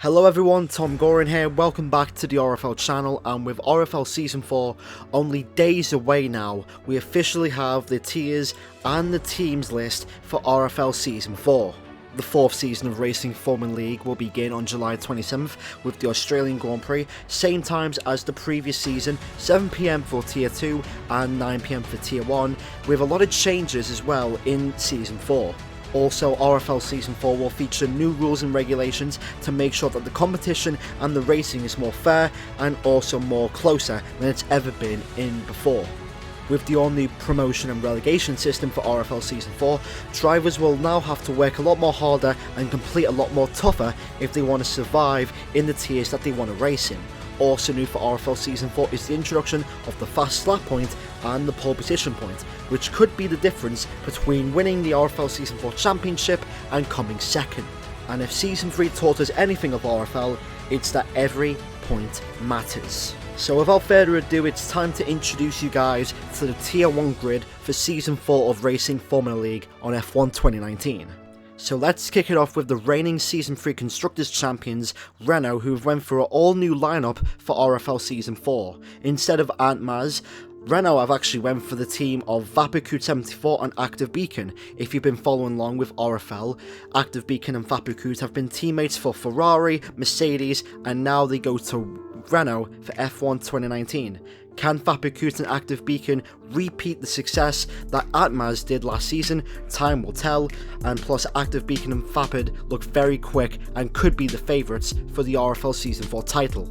Hello everyone, TomGorian here, welcome back to the RFL channel, and with RFL Season 4 only days away now, we officially have the tiers and the teams list for RFL Season 4. The fourth season of Racing Formula League will begin on July 27th with the Australian Grand Prix, same times as the previous season, 7 PM for Tier 2 and 9 PM for Tier 1, with a lot of changes as well in Season 4. Also, RFL Season 4 will feature new rules and regulations to make sure that the competition and the racing is more fair and also more closer than it's ever been in before. With the all-new promotion and relegation system for RFL Season 4, drivers will now have to work a lot more harder and complete a lot more tougher if they want to survive in the tiers that they want to race in. Also new for RFL Season 4 is the introduction of the fast lap point and the pole position point, which could be the difference between winning the RFL Season 4 Championship and coming second. And if Season 3 taught us anything of RFL, it's that every point matters. So without further ado, it's time to introduce you guys to the Tier 1 grid for Season 4 of Racing Formula League on F1 2019. So let's kick it off with the reigning Season 3 Constructors Champions, Renault, who've went for an all-new lineup for RFL Season 4. Instead of Antmaz, Renault have actually went for the team of Vapukut74 and Active Beacon. If you've been following along with RFL, Active Beacon and Vapukut have been teammates for Ferrari, Mercedes, and now they go to Renault for F1 2019. Can Vapukut and Active Beacon repeat the success that Atmaz did last season? Time will tell, and plus Active Beacon and Vapid look very quick and could be the favourites for the RFL Season 4 title.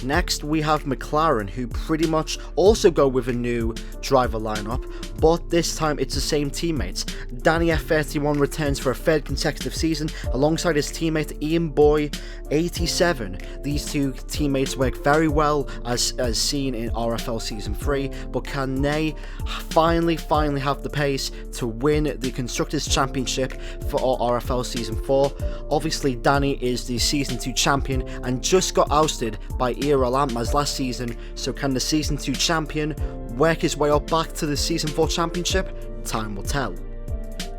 Next we have McLaren, who pretty much also go with a new driver lineup, but this time it's the same teammates. Danny F31 returns for a third consecutive season alongside his teammate Ian Boy 87. These two teammates work very well as seen in RFL Season 3, but can they finally have the pace to win the Constructors Championship for RFL Season 4? Obviously Danny is the Season 2 champion and just got ousted by Antmaz last season, so can the Season 2 champion work his way up back to the Season 4 championship? Time will tell.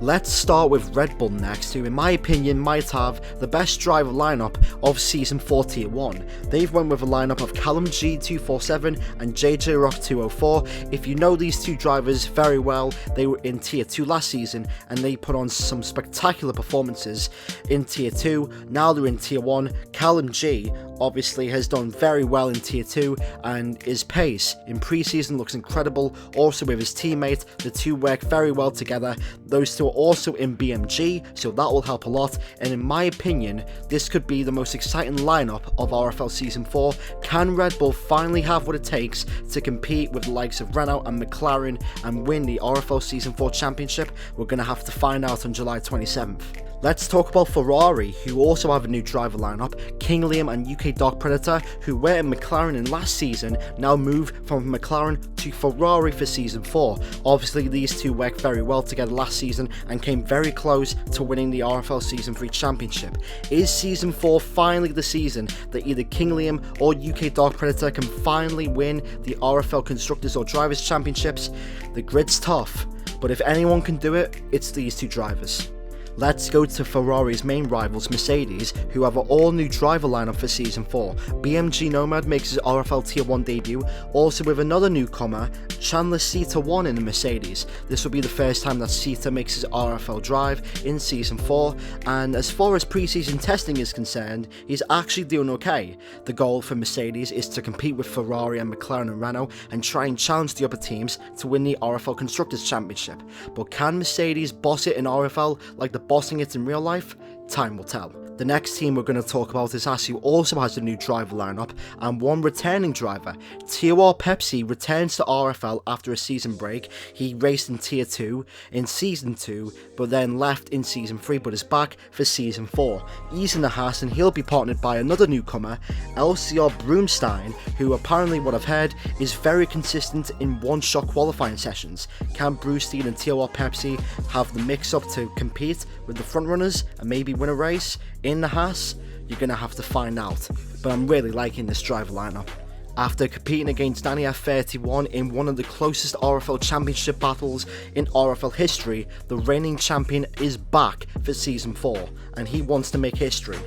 Let's start with Red Bull next, who in my opinion might have the best driver lineup of Season 4 Tier 1. They've went with a lineup of Callum G247 and JJ Rock 204. If you know these two drivers very well, they were in Tier 2 last season and they put on some spectacular performances in Tier 2. Now they're in Tier 1. Callum G obviously has done very well in Tier 2 and his pace in pre-season looks incredible. Also with his teammate, the two work very well together. Those two are also in BMG, so that will help a lot, and in my opinion this could be the most exciting lineup of RFL Season 4. Can Red Bull finally have what it takes to compete with the likes of Renault and McLaren and win the RFL Season 4 championship? We're going to have to find out on July 27th. Let's talk about Ferrari, who also have a new driver lineup. King Liam and UK Dark Predator, who were in McLaren in last season, now move from McLaren to Ferrari for Season 4. Obviously these two worked very well together last season and came very close to winning the RFL Season 3 championship. Is Season 4 finally the season that either King Liam or UK Dark Predator can finally win the RFL Constructors or Drivers Championships? The grid's tough, but if anyone can do it, it's these two drivers. Let's go to Ferrari's main rivals, Mercedes, who have an all-new driver lineup for Season 4. BMG Nomad makes his RFL Tier 1 debut, also with another newcomer, Chandler Sita1 in the Mercedes. This will be the first time that Sita makes his RFL drive in Season 4, and as far as pre-season testing is concerned, he's actually doing okay. The goal for Mercedes is to compete with Ferrari and McLaren and Renault and try and challenge the other teams to win the RFL Constructors Championship. But can Mercedes boss it in RFL like the bossing it in real life? Time will tell. The next team we're going to talk about is Haas, who also has a new driver lineup and one returning driver. Tiawar Pepsi returns to RFL after a season break. He raced in Tier 2 in Season 2, but then left in Season 3, but is back for Season 4. He's in the Haas and he'll be partnered by another newcomer, LCR Broomstein, who apparently, what I've heard, is very consistent in one-shot qualifying sessions. Can Broomstein and Tiawar Pepsi have the mix-up to compete with the frontrunners and maybe win a race in the Haas? You're going to have to find out, but I'm really liking this driver lineup. After competing against Danny F31 in one of the closest RFL Championship battles in RFL history, the reigning champion is back for Season 4, and he wants to make history.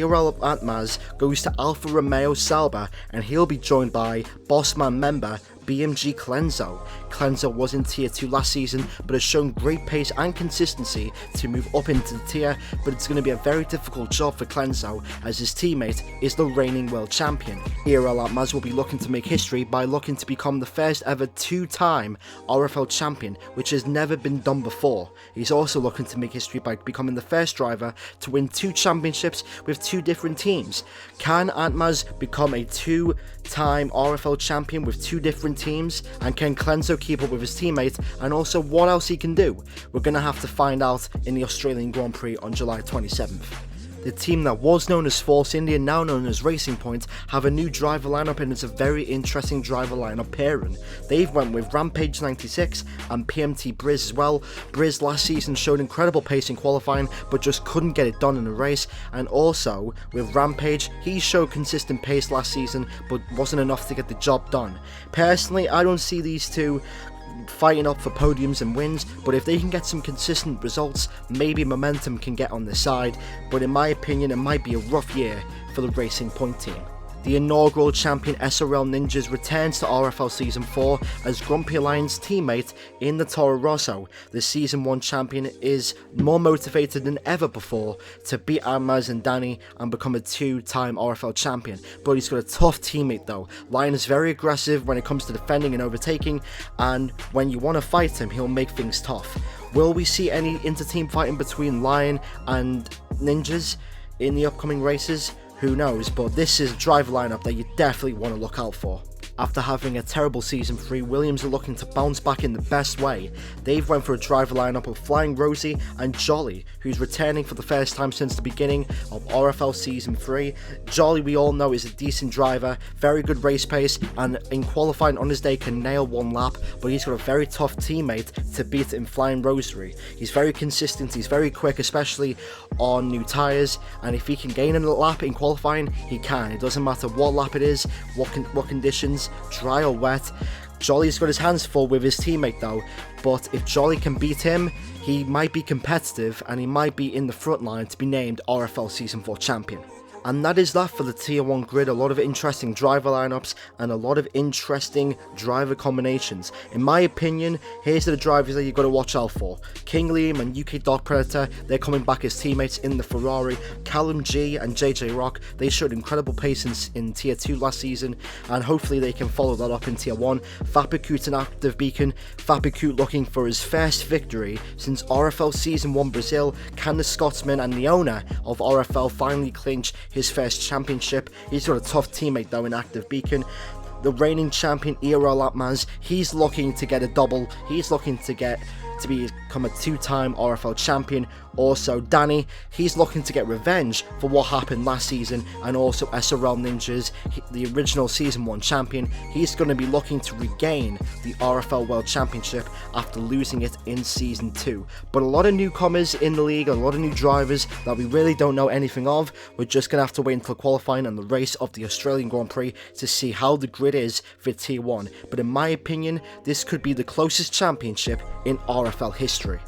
RFL Atmaz goes to Alfa Romeo Sauber, and he'll be joined by Bossman member BMG Clenzo. Clenzo was in Tier 2 last season, but has shown great pace and consistency to move up into the tier, but it's going to be a very difficult job for Clenzo as his teammate is the reigning world champion. RFL Atmaz will be looking to make history by looking to become the first ever two-time RFL champion, which has never been done before. He's also looking to make history by becoming the first driver to win 2 championships with 2 different teams. Can Atmaz become a two-time RFL champion with 2 different teams, and can Clenzo keep up with his teammate, and also what else he can do? We're going to have to find out in the Australian Grand Prix on July 27th. The team that was known as Force India, now known as Racing Point, have a new driver lineup, and it's a very interesting driver lineup pairing. They've went with Rampage 96 and PMT Briz as well. Briz last season showed incredible pace in qualifying, but just couldn't get it done in the race. And also with Rampage, he showed consistent pace last season, but wasn't enough to get the job done. Personally, I don't see these two fighting up for podiums and wins, but if they can get some consistent results, maybe momentum can get on their side. But in my opinion, it might be a rough year for the Racing Point team. The inaugural champion SRL Ninjas returns to RFL Season 4 as Grumpy Alliance teammate in the Toro Rosso. The Season 1 champion is more motivated than ever before to beat Atmaz and Danny and become a 2-time RFL champion, but he's got a tough teammate though. Lion is very aggressive when it comes to defending and overtaking, and when you want to fight him, he'll make things tough. Will we see any inter-team fighting between Lion and Ninjas in the upcoming races? Who knows, but this is a driver lineup that you definitely want to look out for. After having a terrible Season 3, Williams are looking to bounce back in the best way. They've went for a driver lineup of Flying Rosie and Jolly, who's returning for the first time since the beginning of RFL Season 3. Jolly, we all know, is a decent driver, very good race pace, and in qualifying on his day can nail one lap, but he's got a very tough teammate to beat in Flying Rosary. He's very consistent, he's very quick, especially on new tyres, and if he can gain a lap in qualifying, he can. It doesn't matter what lap it is, what conditions, dry or wet. Jolly's got his hands full with his teammate though, but if Jolly can beat him, he might be competitive and he might be in the front line to be named RFL Season 4 champion. And that is that for the Tier 1 grid. A lot of interesting driver lineups and a lot of interesting driver combinations. In my opinion, here's the drivers that you've got to watch out for. King Liam and UK Dark Predator, they're coming back as teammates in the Ferrari. Callum G and JJ Rock, they showed incredible pace in Tier 2 last season, and hopefully they can follow that up in Tier 1. Fapikut and Active Beacon. Fapikut looking for his first victory since RFL Season 1 Brazil. Can the Scotsman and the owner of RFL finally clinch his first championship? He's got a tough teammate though in Active Beacon. The reigning champion RFL Atmaz, he's looking to get a double. He's looking to become a 2-time RFL champion. Also Danny, he's looking to get revenge for what happened last season, and also SRL Ninjas, the original Season 1 champion, he's going to be looking to regain the RFL World Championship after losing it in Season 2. But a lot of newcomers in the league, a lot of new drivers that we really don't know anything of. We're just going to have to wait until qualifying and the race of the Australian Grand Prix to see how the grid is for Tier 1. But in my opinion, this could be the closest championship in RFL history.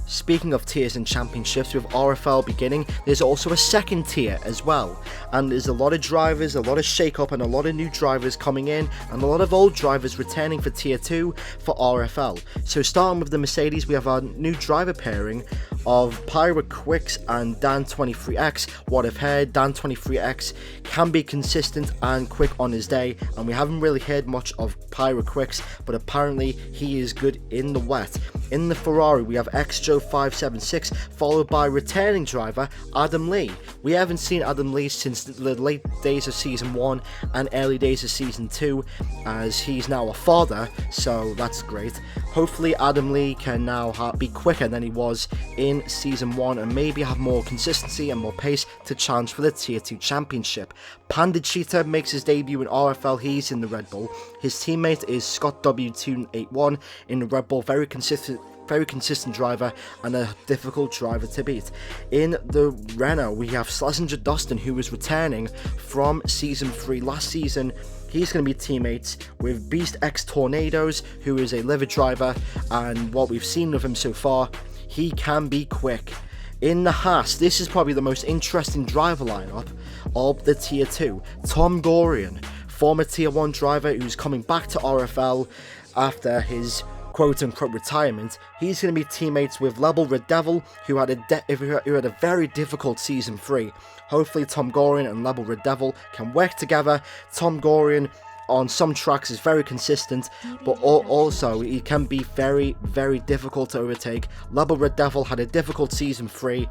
Speaking of tiers and championships, with RFL beginning, there's also a second tier as well, and there's a lot of drivers, a lot of shake-up, and a lot of new drivers coming in, and a lot of old drivers returning for Tier 2 for RFL. So starting with the Mercedes, we have our new driver pairing of Pirate Quicks and Dan23X. What I've heard, Dan23X can be consistent and quick on his day, and we haven't really heard much of Pirate Quicks, but apparently he is good in the wet. In the Ferrari, we have XJO576, followed by returning driver Adam Lee. We haven't seen Adam Lee since the late days of Season 1 and early days of Season 2, as he's now a father, so that's great. Hopefully Adam Lee can now be quicker than he was in Season 1 and maybe have more consistency and more pace to challenge for the Tier 2 championship. Panda Cheetah makes his debut in RFL. He's in the Red Bull. His teammate is Scott W281 in the Red Bull, very consistent driver and a difficult driver to beat. In the Renault, we have Schlesinger Dustin, who is returning from Season 3 last season. He's going to be teammates with Beast X Tornadoes, who is a liver driver, and what we've seen of him so far, he can be quick. In the Haas, this is probably the most interesting driver lineup of the Tier 2, TomGorian, former Tier 1 driver who's coming back to RFL after his quote-unquote retirement. He's going to be teammates with Level Red Devil, who had a very difficult Season 3. Hopefully TomGorian and Level Red Devil can work together. TomGorian on some tracks is very consistent, but also he can be very, very difficult to overtake. Level Red Devil had a difficult Season 3,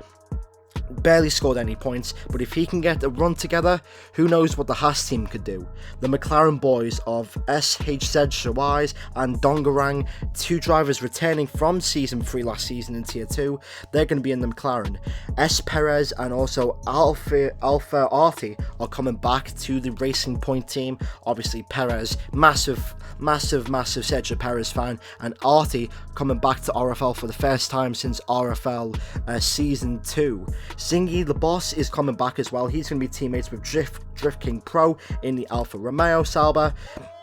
barely scored any points, but if he can get a run together, who knows what the Haas team could do. The McLaren boys of SHZ Shawais and Dongarang, two drivers returning from Season 3 last season in Tier 2, they're going to be in the McLaren. S. Perez and also Alpha Artie are coming back to the Racing Point team. Obviously Perez, massive Sergio Perez fan, and Artie coming back to RFL for the first time since RFL Season 2. Zingy the Boss is coming back as well. He's going to be teammates with Drift King Pro in the Alfa Romeo Sauber.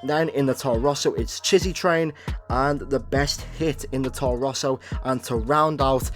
Then in the Toro Rosso, it's Chizzy Train and the Best Hit in the Toro Rosso. And to round out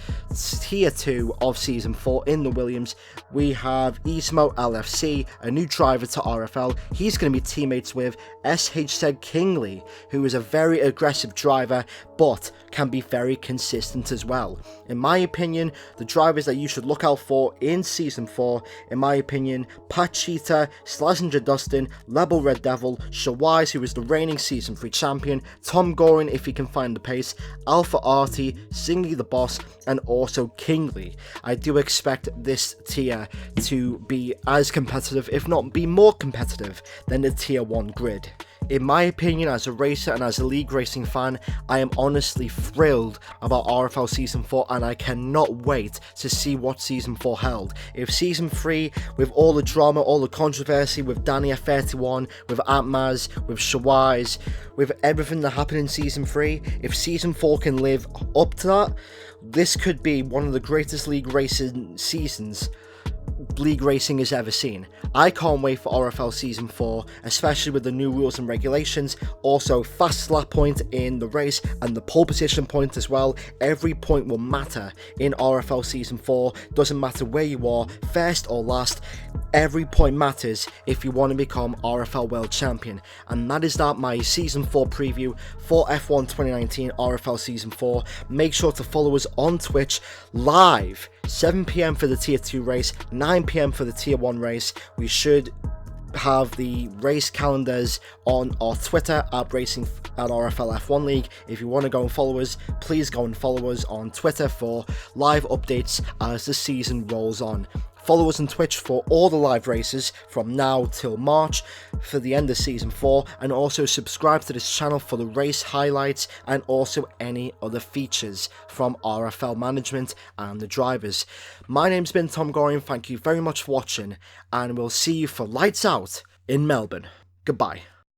Tier 2 of Season 4 in the Williams, we have Ismo LFC, a new driver to RFL. He's going to be teammates with SHZ Kingley, who is a very aggressive driver, but can be very consistent as well. In my opinion, the drivers that you should look out for in Season 4, in my opinion, Pat Cheetah, Slazenger Dustin, Level Red Devil, Shawais, who is the reigning Season 3 champion, TomGorian if he can find the pace, Alpha Artie, Zingy the Boss, and also Kingley. I do expect this tier to be as competitive, if not be more competitive, than the Tier 1 grid. In my opinion, as a racer and as a league racing fan, I am honestly thrilled about RFL Season 4, and I cannot wait to see what Season 4 held. If Season 3, with all the drama, all the controversy, with Danny F31, with Atmaz, with Shawais, with everything that happened in Season 3, if Season 4 can live up to that, this could be one of the greatest league racing seasons league racing has ever seen. I can't wait for RFL Season 4, especially with the new rules and regulations. Also, fast lap point in the race and the pole position point as well. Every point will matter in RFL Season 4. Doesn't matter where you are, first or last. Every point matters if you want to become RFL World Champion. And that is my Season 4 preview for F1 2019 RFL Season 4. Make sure to follow us on Twitch live, 7 PM for the Tier 2 race, 9 PM for the Tier 1 race. We should have the race calendars on our Twitter at RFL F1 League. If you want to go and follow us, please go and follow us on Twitter for live updates as the season rolls on. Follow us on Twitch for all the live races from now till March for the end of Season 4, and also subscribe to this channel for the race highlights and also any other features from RFL management and the drivers. My name's been TomGorian, thank you very much for watching, and we'll see you for Lights Out in Melbourne. Goodbye.